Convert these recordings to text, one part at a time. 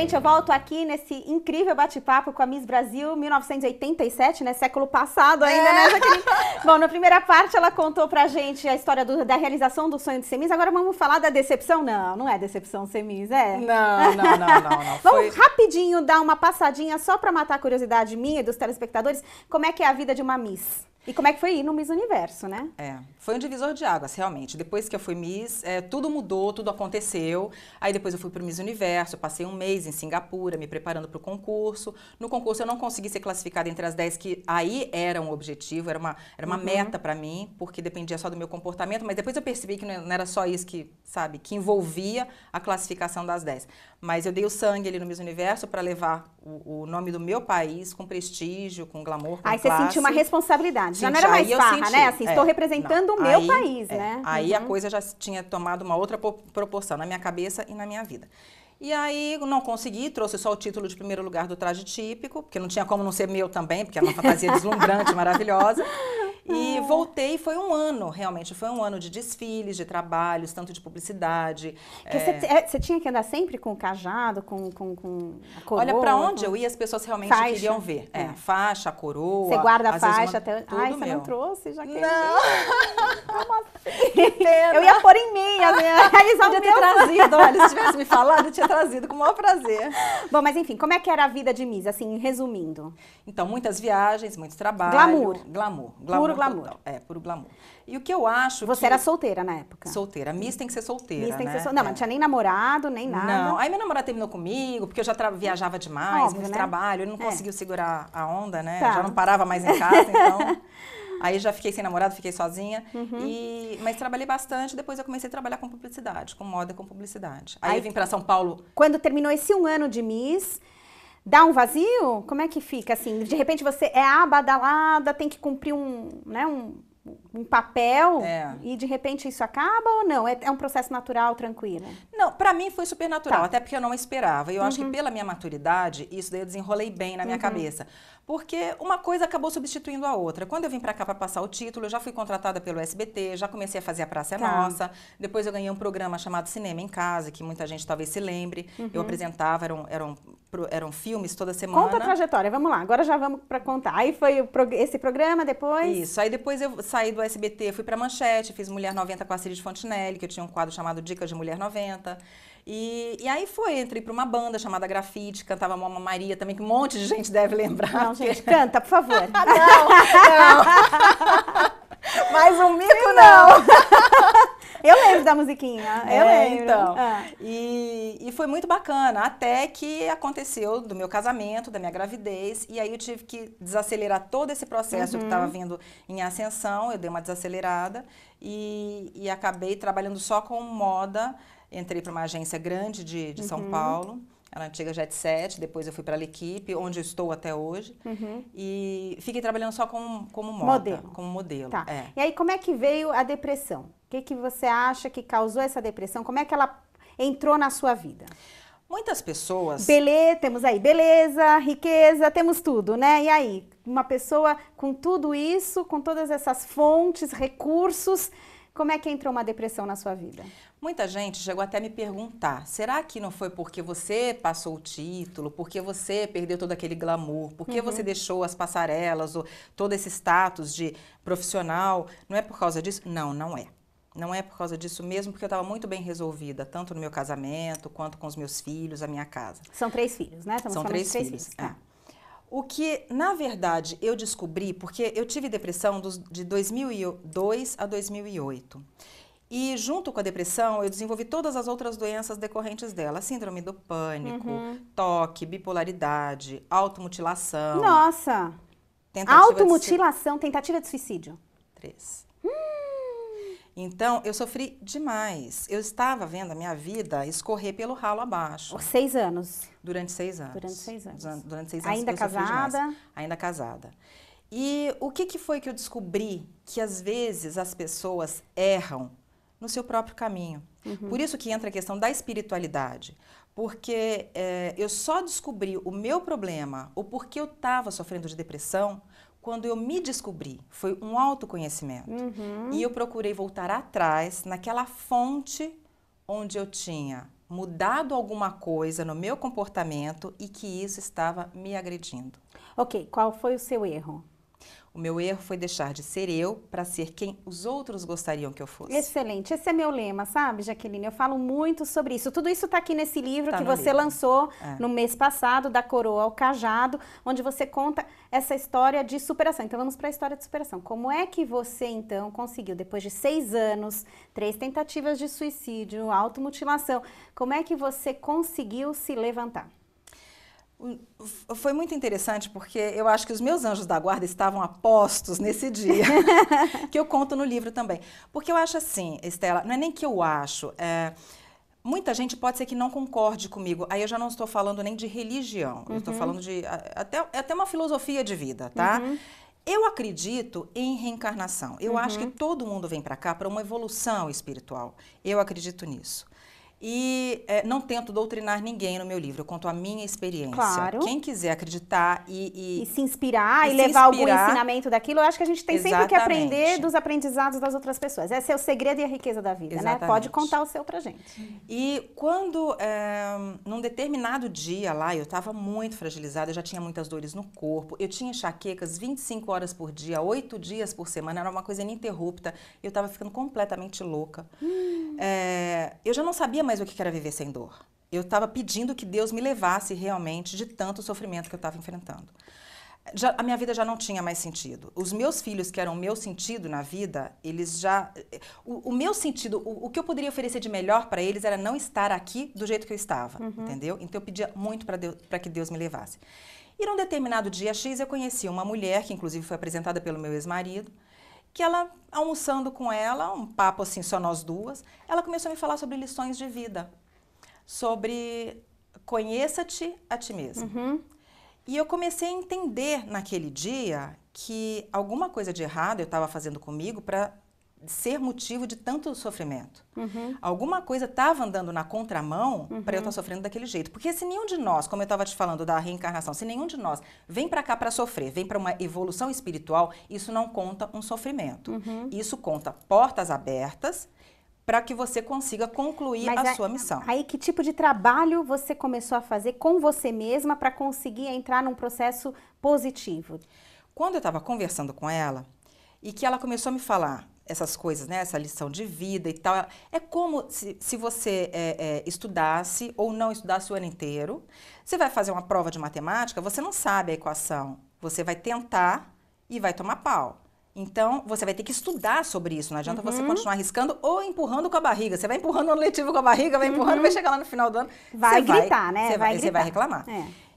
Gente, eu volto aqui nesse incrível bate-papo com a Miss Brasil 1987, né? Século passado ainda, né, Jaqueline? Bom, na primeira parte ela contou pra gente a história da realização do sonho de ser Miss. Agora vamos falar da decepção? Não, não é decepção ser Miss, é? Não. Vamos rapidinho dar uma passadinha só pra matar a curiosidade minha e dos telespectadores. Como é que é a vida de uma Miss? E como é que foi ir no Miss Universo, né? Foi um divisor de águas, realmente. Depois que eu fui Miss, tudo mudou, tudo aconteceu. Aí depois eu fui pro Miss Universo, eu passei um mês em Singapura, me preparando para o concurso. No concurso eu não consegui ser classificada entre as 10, que aí era um objetivo, era uma meta para mim, porque dependia só do meu comportamento, mas depois eu percebi que não era só isso que envolvia a classificação das 10. Mas eu dei o sangue ali no Miss Universo para levar o nome do meu país com prestígio, com glamour, com Aí classe. Você sentiu uma responsabilidade. Já não Senti, era mais aí eu farra, senti, né? Assim, estou representando o meu país, né? Aí a coisa já tinha tomado uma outra proporção na minha cabeça e na minha vida. E aí não consegui, trouxe só o título de primeiro lugar do traje típico, porque não tinha como não ser meu também, porque era uma fantasia deslumbrante, maravilhosa. E voltei, foi um ano, realmente, foi um ano de desfiles, de trabalhos, tanto de publicidade. Você tinha que andar sempre com o cajado, com a coroa? Olha, para onde eu ia, as pessoas realmente queriam ver. Faixa, coroa. Você guarda a faixa até... Ai, você não trouxe, já que... Não! Como assim? Que pena. Eu ia pôr em mim, eles vão podia ter trazido, olha, se tivesse me falado, eu tinha trazido com o maior prazer. Bom, mas enfim, como é que era a vida de Miss, assim, resumindo? Então, muitas viagens, muito trabalho. Glamour. Puro glamour. Puro glamour. E o que eu acho Você era solteira na época? Solteira. Miss tem que ser solteira, Miss tem que né? ser solteira. Não, mas não tinha nem namorado, nem nada. Não. Aí meu namorado terminou comigo, porque eu já viajava demais, Óbvio, muito né? trabalho. Ele não conseguiu segurar a onda, né? Tá. Já não parava mais em casa, então... Aí já fiquei sem namorado, fiquei sozinha. Mas trabalhei bastante, depois eu comecei a trabalhar com publicidade, com moda e com publicidade. Aí eu vim para São Paulo. Quando terminou esse um ano de Miss... Dá um vazio? Como é que fica, assim? De repente você é a badalada, tem que cumprir um papel e de repente isso acaba ou não? É um processo natural, tranquilo? Não, pra mim foi super natural, até porque eu não esperava. E eu acho que pela minha maturidade, isso daí eu desenrolei bem na minha cabeça. Porque uma coisa acabou substituindo a outra. Quando eu vim pra cá pra passar o título, eu já fui contratada pelo SBT, já comecei a fazer A Praça é Nossa. Depois eu ganhei um programa chamado Cinema em Casa, que muita gente talvez se lembre. Eu apresentava, eram filmes toda semana. Conta a trajetória, vamos lá. Agora já vamos pra contar. Aí foi esse programa, depois... Isso, aí depois eu saí do SBT, fui pra Manchete, fiz Mulher 90 com a Ciri de Fontenelle, que eu tinha um quadro chamado Dicas de Mulher 90. E aí entrei pra uma banda chamada Grafite, cantava Mama Maria também, que um monte de gente deve lembrar. Não, gente, canta, por favor. Não. Mais um mico, não. Eu lembro da musiquinha, eu lembro. Então, e foi muito bacana, até que aconteceu do meu casamento, da minha gravidez, e aí eu tive que desacelerar todo esse processo que estava vindo em ascensão, eu dei uma desacelerada e acabei trabalhando só com moda. Entrei para uma agência grande de São Paulo, era a antiga Jet Set, depois eu fui para a L'Equipe, onde eu estou até hoje, e fiquei trabalhando só como moda, como modelo. Tá. E aí, como é que veio a depressão? O que você acha que causou essa depressão? Como é que ela entrou na sua vida? Muitas pessoas... Temos aí beleza, riqueza, temos tudo, né? E aí, uma pessoa com tudo isso, com todas essas fontes, recursos... Como é que entrou uma depressão na sua vida? Muita gente chegou até a me perguntar, será que não foi porque você passou o título, porque você perdeu todo aquele glamour, porque você deixou as passarelas, todo esse status de profissional, não é por causa disso? Não, não é. Não é por causa disso mesmo, porque eu estava muito bem resolvida, tanto no meu casamento, quanto com os meus filhos, a minha casa. São 3 filhos, né? São 3 filhos. O que, na verdade, eu descobri, porque eu tive depressão de 2002 a 2008. E junto com a depressão, eu desenvolvi todas as outras doenças decorrentes dela. Síndrome do pânico, toque, bipolaridade, automutilação. Nossa! Automutilação, tentativa de suicídio. 3. Então, eu sofri demais. Eu estava vendo a minha vida escorrer pelo ralo abaixo. 6 anos. Durante 6 anos. Durante 6 anos. Durante 6 anos. Ainda casada? Ainda casada. E o que foi que eu descobri? Que às vezes as pessoas erram no seu próprio caminho. Por isso que entra a questão da espiritualidade. Porque eu só descobri o meu problema, o porquê eu estava sofrendo de depressão, quando eu me descobri. Foi um autoconhecimento. E eu procurei voltar atrás, naquela fonte onde eu tinha mudado alguma coisa no meu comportamento e que isso estava me agredindo. Ok, qual foi o seu erro? O meu erro foi deixar de ser eu para ser quem os outros gostariam que eu fosse. Excelente, esse é meu lema, sabe, Jaqueline? Eu falo muito sobre isso. Tudo isso está aqui nesse livro Tá que no você livro. lançou no mês passado, Da Coroa ao Cajado, onde você conta essa história de superação. Então vamos para a história de superação. Como é que você, então, conseguiu, depois de 6 anos, 3 tentativas de suicídio, automutilação, como é que você conseguiu se levantar? Foi muito interessante porque eu acho que os meus anjos da guarda estavam a postos nesse dia, que eu conto no livro também. Porque eu acho assim, Estela, não é nem que eu acho, muita gente pode ser que não concorde comigo, aí eu já não estou falando nem de religião, eu estou falando de até uma filosofia de vida, tá? Eu acredito em reencarnação, eu acho que todo mundo vem para cá para uma evolução espiritual, eu acredito nisso. E não tento doutrinar ninguém no meu livro, eu conto a minha experiência. Claro. Quem quiser acreditar e se inspirar e levar algum ensinamento daquilo, eu acho que a gente tem sempre que aprender dos aprendizados das outras pessoas. Esse é o segredo e a riqueza da vida, né? Pode contar o seu pra gente. E quando, num determinado dia lá, eu estava muito fragilizada, eu já tinha muitas dores no corpo, eu tinha enxaquecas 25 horas por dia, 8 dias por semana, era uma coisa ininterrupta, eu estava ficando completamente louca. Eu já não sabia mais o que era viver sem dor. Eu estava pedindo que Deus me levasse realmente de tanto sofrimento que eu estava enfrentando. A minha vida já não tinha mais sentido. Os meus filhos, que eram o meu sentido na vida, eles já... O meu sentido, o que eu poderia oferecer de melhor para eles era não estar aqui do jeito que eu estava, entendeu? Então eu pedia muito para que Deus me levasse. E num determinado dia X eu conheci uma mulher, que inclusive foi apresentada pelo meu ex-marido, que ela, almoçando com ela, um papo assim, só nós duas, ela começou a me falar sobre lições de vida, sobre conheça-te a ti mesmo. E eu comecei a entender naquele dia que alguma coisa de errado eu estava fazendo comigo para ser motivo de tanto sofrimento. Alguma coisa estava andando na contramão para eu estar sofrendo daquele jeito. Porque se nenhum de nós, como eu estava te falando da reencarnação, se nenhum de nós vem para cá para sofrer, vem para uma evolução espiritual, isso não conta um sofrimento. Isso conta portas abertas para que você consiga concluir a sua missão. Aí que tipo de trabalho você começou a fazer com você mesma para conseguir entrar num processo positivo? Quando eu estava conversando com ela e que ela começou a me falar essas coisas, né, essa lição de vida e tal, é como se você estudasse ou não estudasse o ano inteiro. Você vai fazer uma prova de matemática, você não sabe a equação, você vai tentar e vai tomar pau. Então, você vai ter que estudar sobre isso, não adianta você continuar arriscando ou empurrando com a barriga. Você vai empurrando no ano letivo com a barriga, vai empurrando, vai chegar lá no final do ano. Vai gritar, né? Você vai reclamar.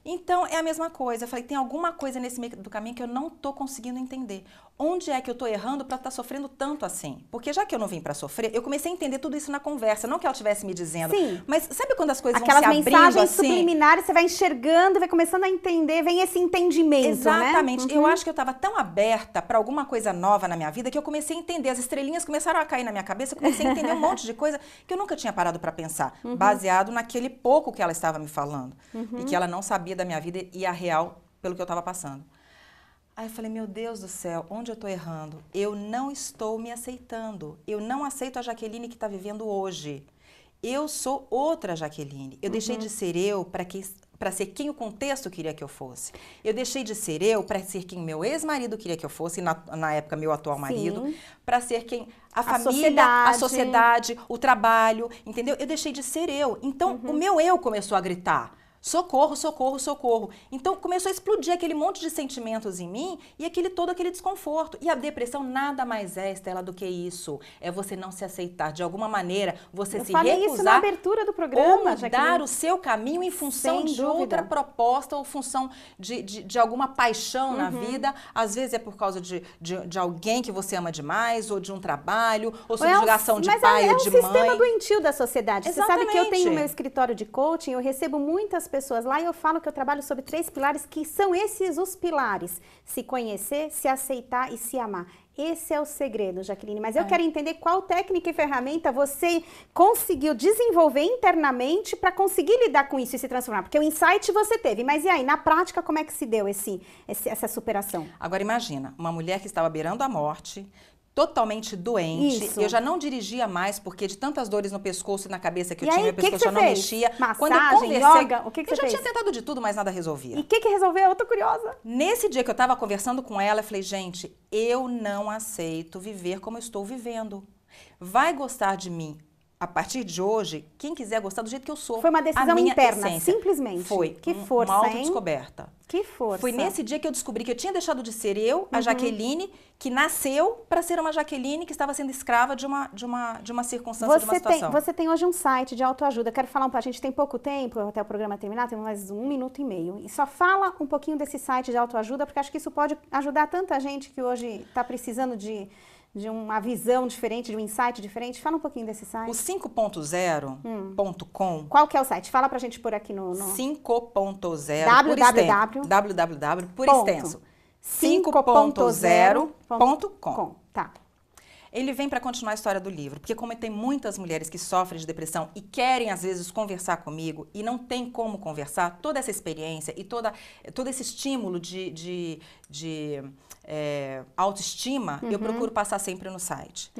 Então, é a mesma coisa. Eu falei, tem alguma coisa nesse meio do caminho que eu não estou conseguindo entender. Onde é que eu estou errando para estar sofrendo tanto assim? Porque já que eu não vim para sofrer, eu comecei a entender tudo isso na conversa. Não que ela estivesse me dizendo. Sim. Mas sabe quando as coisas aquelas vão se abrindo mensagens assim? subliminares, você vai enxergando, vai começando a entender, vem esse entendimento, Exatamente. né? Eu acho que eu estava tão aberta para alguma coisa nova na minha vida que eu comecei a entender. As estrelinhas começaram a cair na minha cabeça, eu comecei a entender um monte de coisa que eu nunca tinha parado para pensar, baseado naquele pouco que ela estava me falando. E que ela não sabia da minha vida e a real pelo que eu estava passando. Aí eu falei, meu Deus do céu, onde eu estou errando? Eu não estou me aceitando. Eu não aceito a Jaqueline que está vivendo hoje. Eu sou outra Jaqueline. Eu deixei de ser eu para ser quem o contexto queria que eu fosse. Eu deixei de ser eu para ser quem meu ex-marido queria que eu fosse, na época meu atual marido, para ser quem a família, a sociedade, o trabalho, entendeu? Eu deixei de ser eu. Então, o meu eu começou a gritar. Socorro, socorro, socorro. Então começou a explodir aquele monte de sentimentos em mim e todo aquele desconforto. E a depressão nada mais é, Estela, do que isso. É você não se aceitar. De alguma maneira, você se recusar. Eu falei isso na abertura do programa, ou mudar o seu caminho em função de outra proposta ou função de alguma paixão na vida. Às vezes é por causa de alguém que você ama demais, ou de um trabalho, ou subjugação de pai ou de mãe. Mas é um sistema doentio da sociedade. Exatamente. Você sabe que eu tenho meu escritório de coaching, eu recebo muitas pessoas lá e eu falo que eu trabalho sobre 3 pilares, que são esses os pilares: se conhecer, se aceitar e se amar. Esse é o segredo, Jaqueline. Mas eu quero entender qual técnica e ferramenta você conseguiu desenvolver internamente para conseguir lidar com isso e se transformar. Porque o insight você teve, mas e aí, na prática, como é que se deu essa superação? Agora imagina, uma mulher que estava beirando a morte, totalmente doente. Isso. Eu já não dirigia mais, porque de tantas dores no pescoço e na cabeça que eu E tinha, aí, meu pescoço já não fez? mexia. Massagem, Quando eu conversei, yoga, o que eu você já fez? tinha tentado de tudo, mas nada resolvia. E o que resolveu? Eu tô curiosa. Nesse dia que eu estava conversando com ela, eu falei, gente, eu não aceito viver como eu estou vivendo. Vai gostar de mim a partir de hoje, quem quiser gostar do jeito que eu sou. Foi uma decisão a minha interna, essência. simplesmente. Foi. Que força, uma hein? autodescoberta. Que força. Foi nesse dia que eu descobri que eu tinha deixado de ser eu, a Jaqueline, que nasceu para ser uma Jaqueline que estava sendo escrava de uma circunstância, de uma situação. Você tem hoje um site de autoajuda. Quero falar um pouco. A gente tem pouco tempo até o programa terminar, tem mais 1 minuto e meio. E só fala um pouquinho desse site de autoajuda, porque acho que isso pode ajudar tanta gente que hoje está precisando de uma visão diferente, de um insight diferente. Fala um pouquinho desse site. O 5.0.com. Qual que é o site? Fala pra gente por aqui no... 5.0 www por extenso. 5.0.com. Tá. Ele vem para continuar a história do livro, porque como tem muitas mulheres que sofrem de depressão e querem, às vezes, conversar comigo e não tem como conversar, toda essa experiência e todo esse estímulo de autoestima, eu procuro passar sempre no site.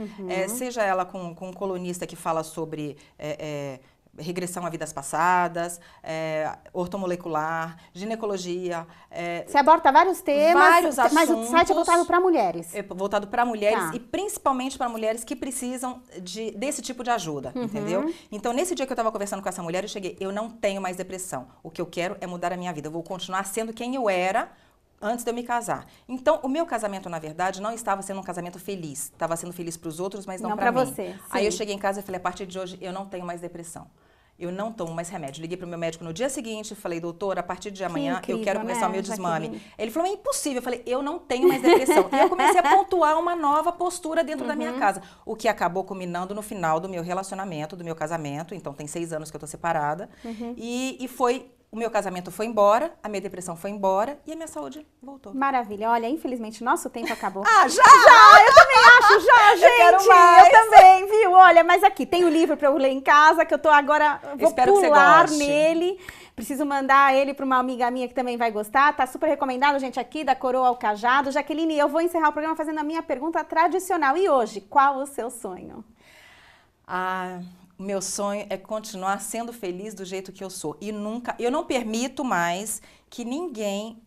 Seja ela com um colunista que fala sobre regressão a vidas passadas, ortomolecular, ginecologia. Você aborda vários temas, vários mas assuntos, o site é voltado para mulheres. É voltado para mulheres Tá. e principalmente para mulheres que precisam desse tipo de ajuda, entendeu? Então, nesse dia que eu estava conversando com essa mulher, eu cheguei, eu não tenho mais depressão. O que eu quero é mudar a minha vida. Eu vou continuar sendo quem eu era antes de eu me casar. Então, o meu casamento, na verdade, não estava sendo um casamento feliz. Estava sendo feliz para os outros, mas não para mim. Você. Aí eu cheguei em casa e falei, a partir de hoje, eu não tenho mais depressão. Eu não tomo mais remédio. Liguei para o meu médico no dia seguinte e falei, doutor, a partir de amanhã eu quero começar o meu desmame. Ele falou, é impossível. Eu falei, eu não tenho mais depressão. E eu comecei a pontuar uma nova postura dentro da minha casa. O que acabou culminando no final do meu relacionamento, do meu casamento. Então, tem 6 anos que eu tô separada. E foi... O meu casamento foi embora, a minha depressão foi embora e a minha saúde voltou. Maravilha. Olha, infelizmente, nosso tempo acabou. Ah, já? Já! Eu também acho, já, gente! Eu quero mais. Eu também, viu? Olha, mas aqui, tem o livro para eu ler em casa, que eu tô agora... Vou Espero que você pular goste. nele. Preciso mandar ele para uma amiga minha que também vai gostar. Tá super recomendado, gente, aqui, da Coroa ao Cajado. Jaqueline, eu vou encerrar o programa fazendo a minha pergunta tradicional. E hoje, qual o seu sonho? O meu sonho é continuar sendo feliz do jeito que eu sou. E eu não permito mais que ninguém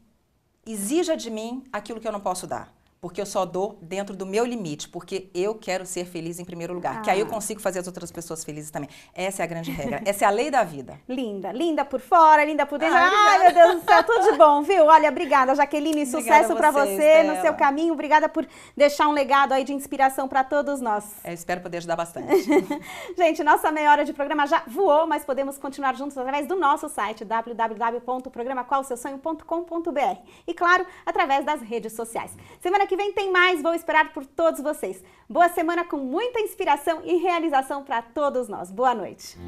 exija de mim aquilo que eu não posso dar. Porque eu só dou dentro do meu limite, porque eu quero ser feliz em primeiro lugar. Que aí eu consigo fazer as outras pessoas felizes também. Essa é a grande regra. Essa é a lei da vida. Linda. Linda por fora, linda por dentro. Ai, meu Deus do céu, tudo de bom, viu? Olha, obrigada, Jaqueline. Sucesso pra você no seu caminho. Obrigada por deixar um legado aí de inspiração pra todos nós. Eu espero poder ajudar bastante. Gente, nossa meia hora de programa já voou, mas podemos continuar juntos através do nosso site, www.programaqualseussonho.com.br. E, claro, através das redes sociais. Semana que vem tem mais, vou esperar por todos vocês. Boa semana com muita inspiração e realização para todos nós. Boa noite.